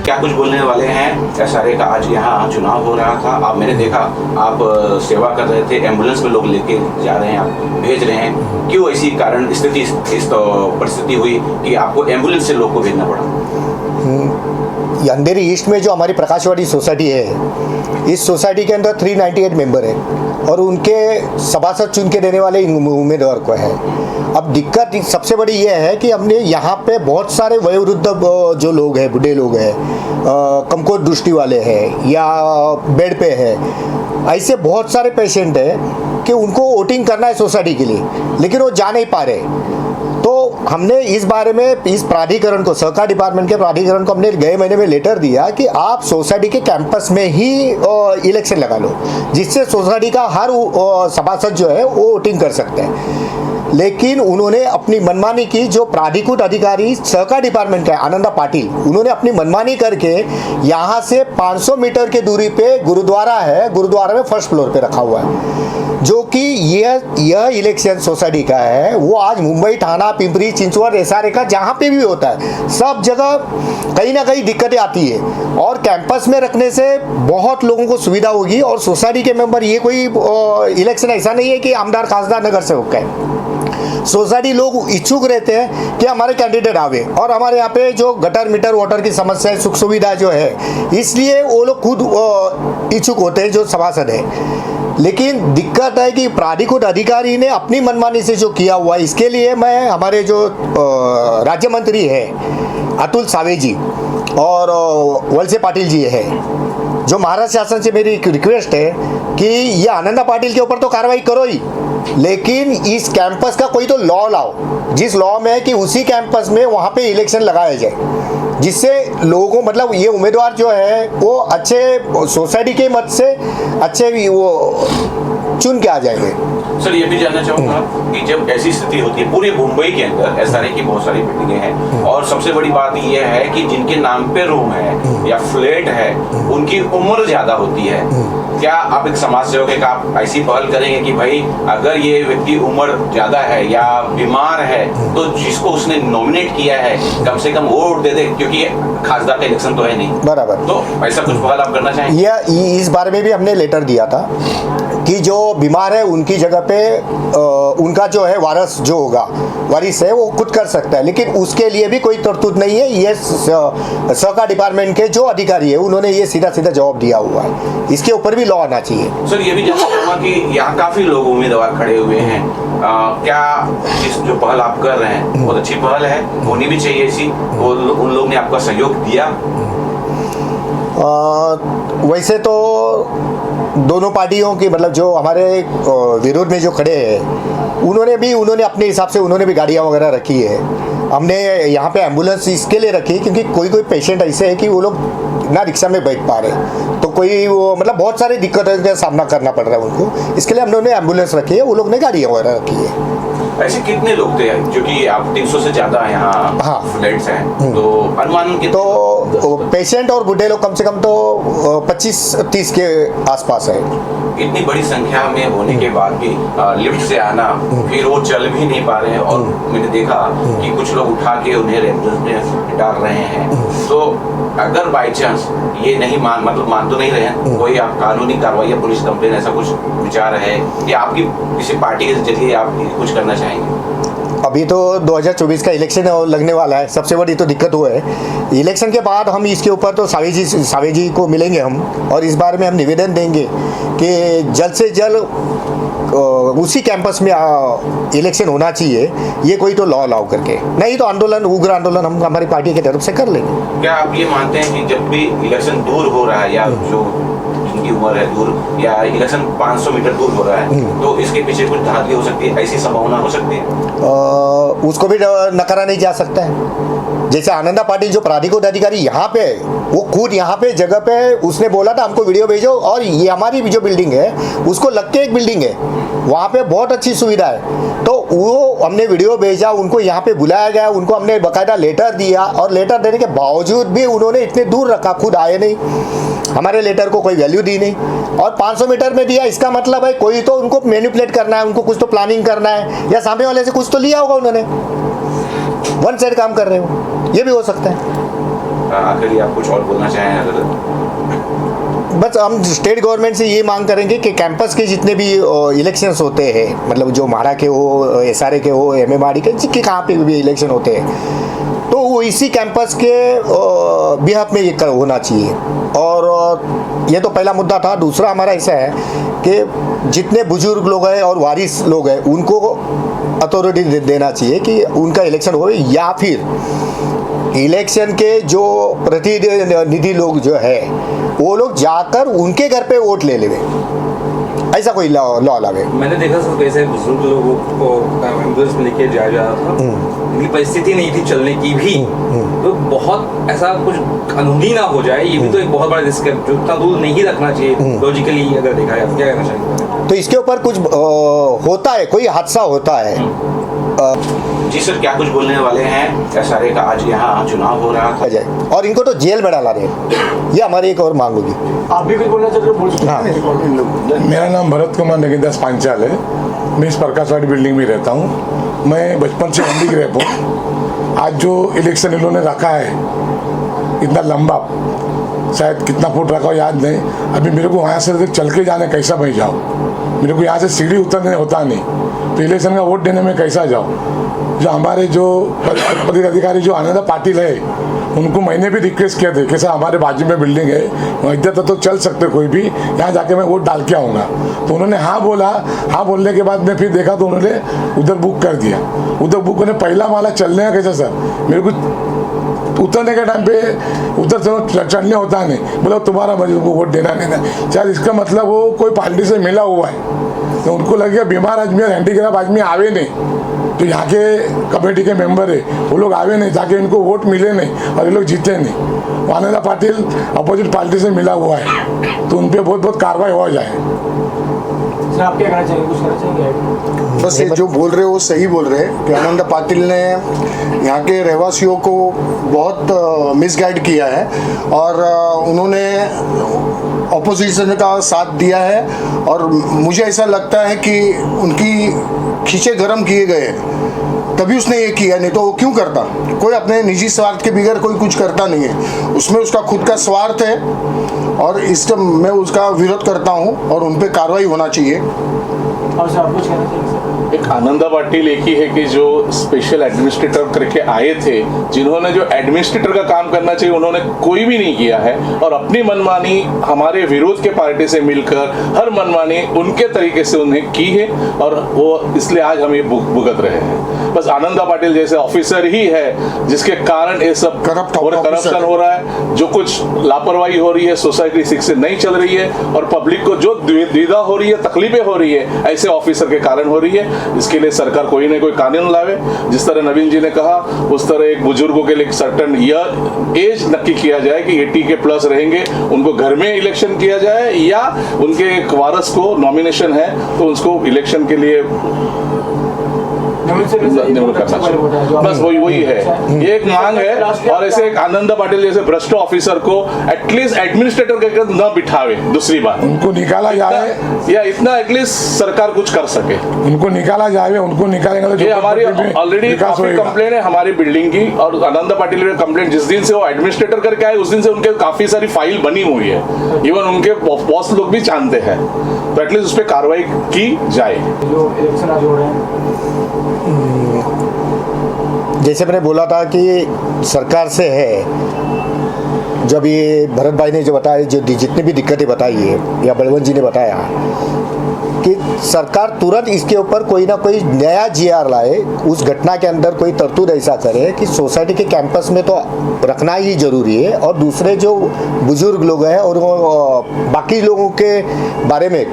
क्या कुछ बोलने वाले हैं? SRA का आज यहाँ चुनाव हो रहा था, आप मैंने देखा आप सेवा कर रहे थे, एम्बुलेंस में लोग लेके जा रहे हैं, आप भेज रहे हैं, क्यों ऐसी कारण स्थिति इस परिस्थिति हुई कि आपको एम्बुलेंस से लोग को भेजना पड़ा? अंधेरी ईस्ट में जो हमारी प्रकाशवाड़ी सोसाइटी है, इस सोसाइटी के अंदर 398 मेंबर है और उनके सभासद चुन के देने वाले उम्मीदवार को है। अब दिक्कत सबसे बड़ी ये है कि हमने यहाँ पे बहुत सारे वयोवृद्ध जो लोग हैं, बूढ़े लोग हैं, कमकोट दृष्टि वाले हैं या बेड पे है, ऐसे बहुत सारे पेशेंट हैं कि उनको वोटिंग करना है सोसाइटी के लिए, लेकिन वो जा नहीं पा रहे। तो हमने इस बारे में इस प्राधिकरण को, सहकार डिपार्टमेंट के प्राधिकरण को हमने गए महीने में लेटर दिया कि आप सोसाइटी के कैंपस में ही इलेक्शन लगा लो, जिससे सोसाइटी का हर सभासद जो है वो वोटिंग कर सकते हैं। लेकिन उन्होंने अपनी मनमानी की। जो प्राधिकृत अधिकारी सहकार डिपार्टमेंट का है, आनंदा पाटिल, उन्होंने अपनी मनमानी करके यहाँ से 500 मीटर की दूरी पे गुरुद्वारा है, गुरुद्वारा में फर्स्ट फ्लोर पे रखा हुआ है, जो कि यह इलेक्शन सोसाइटी का है। वो आज मुंबई, थाना, पिंपरी चिंचवड, SRA का जहाँ पे भी होता है, सब जगह कहीं ना कहीं दिक्कतें आती है और कैंपस में रखने से बहुत लोगों को सुविधा होगी। और सोसाइटी के मेंबर, ये कोई इलेक्शन ऐसा नहीं है कि आमदार खासदार नगर सेवक है। सोसाइटी लोग इच्छुक रहते हैं कि हमारे कैंडिडेट आवे और हमारे यहाँ पे जो गटर मीटर वाटर की समस्या है, सुख सुविधा जो है, इसलिए वो लोग खुद इच्छुक होते हैं जो सभासद है। लेकिन दिक्कत है कि प्राधिकृत अधिकारी ने अपनी मनमानी से जो किया हुआ है, इसके लिए मैं हमारे जो राज्य मंत्री है अतुल सावे जी और वलसे पाटिल जी है, जो महाराष्ट्र शासन से मेरी एक रिक्वेस्ट है कि ये आनंदा पाटिल के ऊपर तो कार्रवाई करो ही, लेकिन इस कैंपस का कोई तो लॉ लाओ, जिस लॉ में है कि उसी कैंपस में वहाँ पे इलेक्शन लगाया जाए, जिससे लोगों, मतलब ये उम्मीदवार जो है वो अच्छे सोसाइटी के मत से अच्छे वो चुन के आ जाएंगे। सर, ये भी जानना चाहूंगा कि जब ऐसी स्थिति होती है पूरे मुंबई के अंदर, SRA की बहुत सारी बिल्डिंगें हैं और सबसे बड़ी बात ये है कि जिनके नाम पे रूम है या फ्लैट है, उनकी उम्र ज्यादा होती है। क्या आप एक समाज सेवक है, आप ऐसी पहल करेंगे कि भाई अगर ये व्यक्ति उम्र ज्यादा है या बीमार है तो जिसको उसने नॉमिनेट किया है कम से कम वोट दे दे, क्योंकि खासदार का इलेक्शन तो है नहीं बराबर, तो ऐसा कुछ पहल आप करना चाहेंगे? इस बारे में भी हमने लेटर दिया था कि जो बीमार है उनकी जगह पे उनका जो है वारिस जो होगा, वारिस है, वो खुद कर सकता है, लेकिन उसके लिए भी कोई तरतूद नहीं है। ये सहकार डिपार्टमेंट के जो अधिकारी है उन्होंने ये सीधा सीधा जवाब दिया हुआ है, इसके ऊपर भी लॉ आना चाहिए। सर, ये भी जानना चाहूंगा कि यहाँ काफी लोग उम्मीदवार खड़े हुए हैं, क्या इस जो पहल आप कर रहे हैं बहुत अच्छी पहल है, होनी भी चाहिए ऐसी, उन लोग ने आपका सहयोग दिया? वैसे तो दोनों पार्टियों की, मतलब जो हमारे विरोध में जो खड़े हैं उन्होंने अपने हिसाब से उन्होंने भी गाड़ियाँ वगैरह रखी है। हमने यहाँ पे एम्बुलेंस इसके लिए रखी क्योंकि कोई पेशेंट ऐसे है कि वो लोग ना रिक्शा में बैठ पा रहे, तो कोई वो मतलब बहुत सारी दिक्कतों का सामना करना पड़ रहा है उनको, इसके लिए हमने एम्बुलेंस रखी है, वो लोग ने गाड़ियाँ वगैरह रखी है। ऐसे कितने लोग थे, क्योंकि आप 300 से ज्यादा यहाँ फ्लैट्स हैं, तो अनुमान के तो पेशेंट और बूढ़े लोग कम से कम तो 25-30 के आसपास है। इतनी बड़ी संख्या में होने के बाद भी लिफ्ट से आना, फिर वो चल भी नहीं पा रहे हैं और मैंने देखा कि कुछ लोग उठा के उन्हें एम्बुलेंस में डाल रहे हैं। तो अगर बाई चांस ये नहीं मान तो नहीं रहे हैं, कोई आप कानूनी कार्रवाई या पुलिस कंप्लेन ऐसा कुछ विचार है या आपकी किसी पार्टी के जरिए आप कुछ करना चाहेंगे? अभी तो 2024 का इलेक्शन लगने वाला है, सबसे बड़ी तो दिक्कत वो है। इलेक्शन के बाद हम इसके ऊपर तो सावे जी को मिलेंगे हम, और इस बारे में हम निवेदन देंगे कि जल्द से जल्द उसी कैंपस में इलेक्शन होना चाहिए, ये कोई तो लॉ लाओ करके, नहीं तो आंदोलन, उग्र आंदोलन हम हमारी पार्टी की तरफ से कर लेंगे। क्या आप ये मानते हैं कि जब भी इलेक्शन दूर हो रहा है या जो जिनकी उम्र है दूर या इलेक्शन 500 मीटर दूर हो रहा है, तो इसके पीछे कुछ धांधली हो सकती है, ऐसी संभावना हो सकती है? उसको भी नकारा नहीं जा सकता है। जैसे आनंदा पाटिल जो प्राधिकृत अधिकारी यहाँ पे, वो खुद यहाँ पे जगह पे उसने बोला था हमको वीडियो भेजो, और ये हमारी जो बिल्डिंग है उसको लग के एक बिल्डिंग है, वहाँ पे बहुत अच्छी सुविधा है, तो वो हमने वीडियो भेजा, उनको यहाँ पे बुलाया गया, उनको हमने बाकायदा लेटर दिया, और लेटर देने के बावजूद भी उन्होंने इतने दूर रखा, खुद आए नहीं, हमारे लेटर को कोई वैल्यू दी नहीं, और 500 मीटर में दिया। इसका मतलब है कोई तो उनको मैनिपुलेट करना है, उनको कुछ तो प्लानिंग करना है, या सामने वाले से कुछ तो लिया होगा उन्होंने, वन साइड काम कर रहे हो, ये भी हो सकता है। आखिरी आप कुछ और बोलना चाहें अगर? बस हम स्टेट गवर्नमेंट से ये मांग करेंगे कि कैंपस के जितने भी इलेक्शंस होते हैं, मतलब जो म्हाडा के हो, एसआरए के हो, एमएमआरडी के, जिसके कहाँ पे भी इलेक्शन होते हैं, तो वो इसी कैंपस के बिहाफ में ये होना चाहिए। और ये तो पहला मुद्दा था। दूसरा हमारा ऐसा है कि जितने बुजुर्ग लोग हैं और वारिस लोग हैं उनको अथॉरिटी देना चाहिए कि उनका इलेक्शन हो, या फिर इलेक्शन के जो प्रतिनिधि लोग जो है वो लोग जाकर उनके घर पे वोट ले लेवे, ऐसा कोई लॉ लावे। मैंने देखा सर कैसे बुजुर्ग लोगों को एम्बुलेंस में लेके जाया जा रहा था, उनकी परिस्थिति नहीं थी चलने की भी, तो बहुत ऐसा कुछ कानूनी ना हो जाए, ये भी तो एक बहुत बड़ा रिस्क है जो इतना दूर नहीं रखना चाहिए लॉजिकली अगर देखा जाए। क्या कहना चाहिए? तो इसके ऊपर कुछ होता है, कोई हादसा होता है। जी सर, क्या कुछ बोलने वाले हैं? एसआरए का आज यहाँ चुनाव हो रहा था और इनको तो जेल में डाला रहे, ये हमारी एक और मांग होगी। आप भी कुछ बोलना चाहते हो? बोल सकते हैं। मेरा नाम भरत कुमार नगीनदास पांचाल है। मैं इस प्रकाशवाड़ी बिल्डिंग में रहता हूँ। मैं बचपन से मंडी के रहता हूँ। आज जो इलेक्शन इन्होंने रखा है इतना लंबा, शायद कितना फुट रखा हो याद नहीं, अभी मेरे को वहाँ से चल के जाने कैसा मैं जाऊँ, मेरे को यहाँ से सीढ़ी उतरने होता नहीं, तो इलेक्शन का वोट देने में कैसा जाऊँ। जो हमारे जो पद अधिकारी जो आनंदा पाटिल है उनको मैंने भी रिक्वेस्ट किया थे कि सर हमारे बाजू में बिल्डिंग है, वहाँ इधर तो चल सकते कोई भी, यहाँ जाके मैं वोट डाल के आऊँगा। तो उन्होंने हाँ बोला। हाँ बोलने के बाद मैं फिर देखा तो उन्होंने उधर बुक कर दिया। उधर बुक करने पहला माला चलने का कैसा सर, मेरे को उतरने के टाइम पे उधर चढ़ने होता नहीं, बोला तुम्हारा मर्जी, उनको वोट देना नहीं ना। शायद इसका मतलब वो कोई पार्टी से मिला हुआ है, तो उनको लगे बीमार आदमी और हैंडीक्राफ्ट आदमी आवे नहीं, तो यहाँ के कमेटी के मेंबर है वो लोग आवे नहीं, ताकि इनको वोट मिले नहीं और ये लोग जीते नहीं। आनंदा पाटिल अपोजिट पार्टी से मिला हुआ है, तो उन पर बहुत कार्रवाई हो जाए। सर आप क्या कहना चाहेंगे? कुछ कहना चाहेंगे? बस ये जो बोल रहे हो वो सही बोल रहे हैं कि आनंदा पाटिल ने यहाँ के रहवासियों को बहुत मिसगाइड किया है और उन्होंने ऑपोजिशन का साथ दिया है, और मुझे ऐसा लगता है कि उनकी खींचे गरम किए गए तभी उसने ये किया, नहीं तो वो क्यों करता। कोई अपने निजी स्वार्थ के बगैर कोई कुछ करता नहीं है, उसमें उसका खुद का स्वार्थ है और इसका मैं उसका विरोध करता हूँ और उन पर कार्रवाई होना चाहिए। और सर आप कुछ कहना चाहेंगे? एक आनंदा पाटिल एक ही है कि जो स्पेशल एडमिनिस्ट्रेटर करके आए थे, जिन्होंने जो एडमिनिस्ट्रेटर का काम करना चाहिए उन्होंने कोई भी नहीं किया है, और अपनी मनमानी हमारे विरोध के पार्टी से मिलकर हर मनमानी उनके तरीके से उन्हें की है, और वो इसलिए आज हम ये भुगत रहे हैं। बस आनंदा पाटिल जैसे ऑफिसर ही है जिसके कारण ये सब करप्शन हो रहा है, जो कुछ लापरवाही हो रही है, सोसाइटी ठीक से नहीं चल रही है, और पब्लिक को जो द्विधा हो रही है, तकलीफें हो रही है, ऐसे ऑफिसर के कारण हो रही है। इसके लिए सरकार कोई ना कोई कानून लावे। जिस तरह नवीन जी ने कहा उस तरह एक बुजुर्गों के लिए एक सर्टन एज नक्की किया जाए कि 80 के प्लस रहेंगे, उनको घर में इलेक्शन किया जाए, या उनके एक वारस को नॉमिनेशन है तो उसको इलेक्शन के लिए करना चाहिए। बस वही है, ये एक मांग है। और ऐसे एक आनंदा पाटिल जैसे भ्रष्ट ऑफिसर को एटलीस्ट एडमिनिस्ट्रेटर के न बिठावे, दूसरी बात उनको निकाला जाए, या इतना एटलीस्ट सरकार कुछ कर सके, उनको निकाला जाए। उनको निकालेंगे तो ये हमारी ऑलरेडी काफी कंप्लेंट है हमारी बिल्डिंग की, और आनंदा पाटिल में कंप्लेंट जिस दिन से वो एडमिनिस्ट्रेटर करके आए उस दिन से उनके काफी सारी फाइल बनी हुई है, इवन उनके बॉस लोग भी जानते हैं, तो एटलीस्ट उस पर कार्रवाई की जाए। जो इलेक्शन आज हो रहे हैं, जैसे मैंने बोला था कि सरकार से है, जब ये भरत भाई ने जो बताया, जो जितनी भी दिक्कतें बताई है या बलवंत जी ने बताया, कि सरकार तुरंत इसके ऊपर कोई ना कोई नया जीआर लाए, उस घटना के अंदर कोई तरतूद ऐसा करे कि सोसाइटी के कैंपस में तो रखना ही जरूरी है, और दूसरे जो बुजुर्ग लोग हैं और बाकी लोगों के बारे में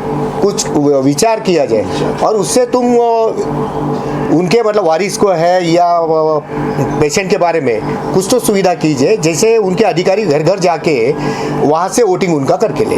कुछ विचार किया जाए, और उससे तुम उनके मतलब वारिस को है या पेशेंट के बारे में कुछ तो सुविधा कीजिए, जैसे उनके अधिकारी घर घर जाके वहाँ से वोटिंग उनका करके ले।